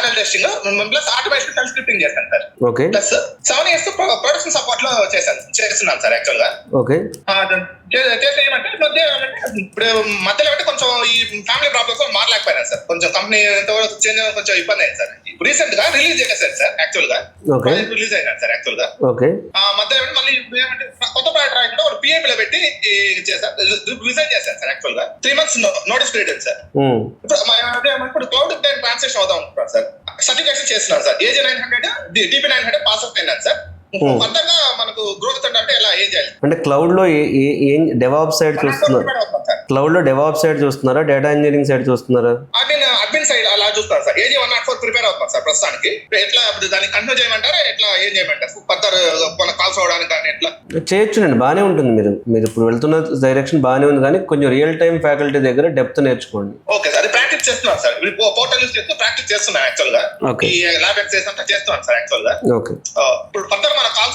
Manual testing plus automation self scripting చేశాను sir. Okay. Plus 7 years production support లో చేస్తున్నాను sir actual గా. Okay. చేస్తే ఏమంటే ఇప్పుడు మధ్యలో అంటే కొంచెం ఈ ఫ్యామిలీ ప్రాబ్లమ్స్ మారలేకపోయినాను సార్. కొంచెం కంపెనీ చేంజ్ కొంచెం ఇబ్బంది అయింది సార్. రీసెంట్ గా రిలీజ్ చేశారు సార్ యాక్చువల్ గా. రిలీజ్ అయినారు సార్ యాక్చువల్ గా. మధ్యలో మళ్ళీ ఏమంటే కొత్త ప్రాజెక్ట్ రాయకుండా ఒక పిఏపీ లో పెట్టి రిజైన్ చేశారు సార్ యాక్చువల్ గా. 3 months నోటీస్ పీరియడ్ సార్. ఇప్పుడు క్లౌడ్ ట్రాన్సాక్షన్ అవుతా ఉంటారు సార్. సర్టిఫికేషన్ చేస్తున్నారు sir. AJ 900 DP 900 pass out అయినారు సార్. అంతగా మనకు గ్రోత్ అంటే ఎలా ఏం చేయాలి అంటే క్లౌడ్ లో ఏం డెవాప్స్ సైడ్ చూస్తున్నారు? క్లౌడ్ లో డెవాప్స్ సైడ్ చూస్తున్నారా, డేటా ఇంజనీరింగ్ సైడ్ చూస్తున్నారా? అడ్మిన్ సైడ్ అలా చూస్తాను సార్. AJ 104 ప్రిపేర్ అవుతాం సార్ ప్రస్తుతానికి. ఎట్లా దాన్ని కంటిన్యూ చేయమంటారా, ఎట్లా ఏం చేయమంటారు? ఫర్దర్ మన కాల్స్ అవడానికి కానీ ఎట్లా చేయొచ్చునండి, బాగానే ఉంటుంది. మీరు ఇప్పుడు వెళ్తున్న డైరెక్షన్ బాగానే ఉంది, కానీ కొంచెం రియల్ టైం ఫ్యాకల్టీ దగ్గర డెప్త్ నేర్చుకోండి. ఓకే సార్, ప్రాక్టీస్ చేస్తున్నాను సార్. పోర్టల్ యూస్ చేస్తూ ప్రాక్టీస్ చేస్తున్నాను యాక్చువల్ గా. ఈ ల్యాబ్ ఎక్సర్సైజ్ అంతా చేస్తున్నాను సార్ యాక్చువల్ గా. ఓకే. ఇప్పుడు ఫర్దర్ మన కాల్స్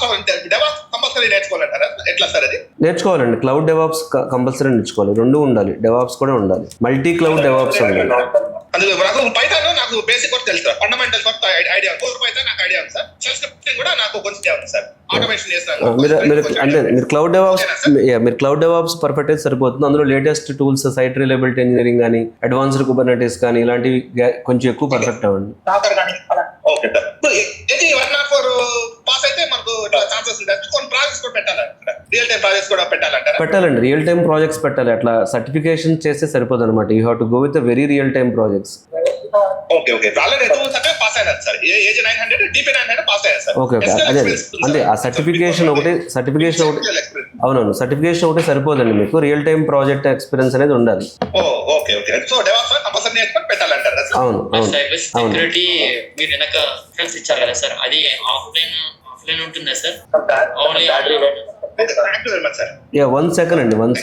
డెవాప్స్ కంపల్సరీ నేర్చుకోవాలంటారా, ఎట్లా సార్ అది? నేర్చుకోవాలండి. క్లౌడ్ డెవాప్స్ కంపల్సరీ నేర్చుకోవాలి. రెండు ఉండాలి, డెవాప్స్ కూడా ఉండాలి, మల్టీ క్లౌడ్ డెవాప్స్ ఉండాలి. అందులో నాకు పైథాన్ నాకు బేసిక్ వర్క్ తెలుసు sir. Fundamentals work idea, core Python నాకు ఐడియా ఉంది సార్. సెల్ఫ్ స్క్రిప్టింగ్ కూడా నాకు కొంచెం ఉంది సార్. ఆటోమేషన్ చేస్తాను. మీరు క్లౌడ్ డెవాప్స్ పర్ఫెక్ట్ అయితే సరిపోతుంది. అందులో latest tools, site reliability engineering కానీ, అడ్వాన్స్డ్ కుబర్నెటిస్ కానీ ఇలాంటివి కొంచెం ఎక్కువ పర్ఫెక్ట్ అవ్వండి. Okay sir. 104 పాస్ అయితే మనకు ఛాన్సెస్ ఉంటాయి. కొన్ని ప్రాజెక్ట్స్ కూడా పెట్టాలంటారా, రియల్ టైం ప్రాజెక్ట్స్ కూడా పెట్టాలంటారా? పెట్టాలండి, రియల్ టైం ప్రాజెక్ట్స్ పెట్టాలి. అట్లా సర్టిఫికేషన్ చేస్తే సరిపోదు అనమాట. You have to go with very real time projects. Okay okay. Already 2 అంటే పాస్ అయినారు సార్. AJ 900 DP 900 పాస్ అయ్యారు సార్. Okay okay. అదే ఆ సర్టిఫికేషన్ ఒకటి అవునవును, సర్టిఫికేషన్ ఒకటి సరిపోదండి. మీకు రియల్ టైం ప్రాజెక్ట్ ఎక్స్పీరియన్స్ అనేది ఉండాలి. Okay okay. So DevOps compulsory నేర్చుకొని పెట్టాలంటారా? అవును అవును. సైబర్ సెక్యూరిటీ మీరు వెనక రిఫరెన్స్ ఇచ్చారు కదా సార్, అది ఆఫ్లైన్ ఉంటుందా sir? Only one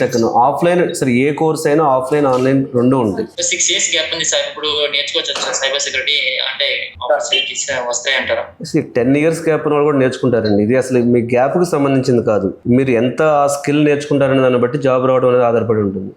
second offline sir. ఏ కోర్స్ అయినా ఆఫ్లైన్ ఆన్లైన్ రెండు ఉంటాయి. 6 years గ్యాప్ ఉంది సార్. ఇప్పుడు నేర్చుకోవచ్చు సార్ సైబర్ సెక్యూరిటీ అంటే ఆపర్చునిటీస్ వస్తాయి అంటారా? 10 years గ్యాప్ ఉన్న వాళ్ళు కూడా నేర్చుకుంటారండి. ఇది అసలు మీ గ్యాప్ కి సంబంధించింది కాదు. మీరు ఎంత స్కిల్ నేర్చుకుంటారనే దాన్ని బట్టి జాబ్ రావడం అనేది ఆధారపడి ఉంటుంది.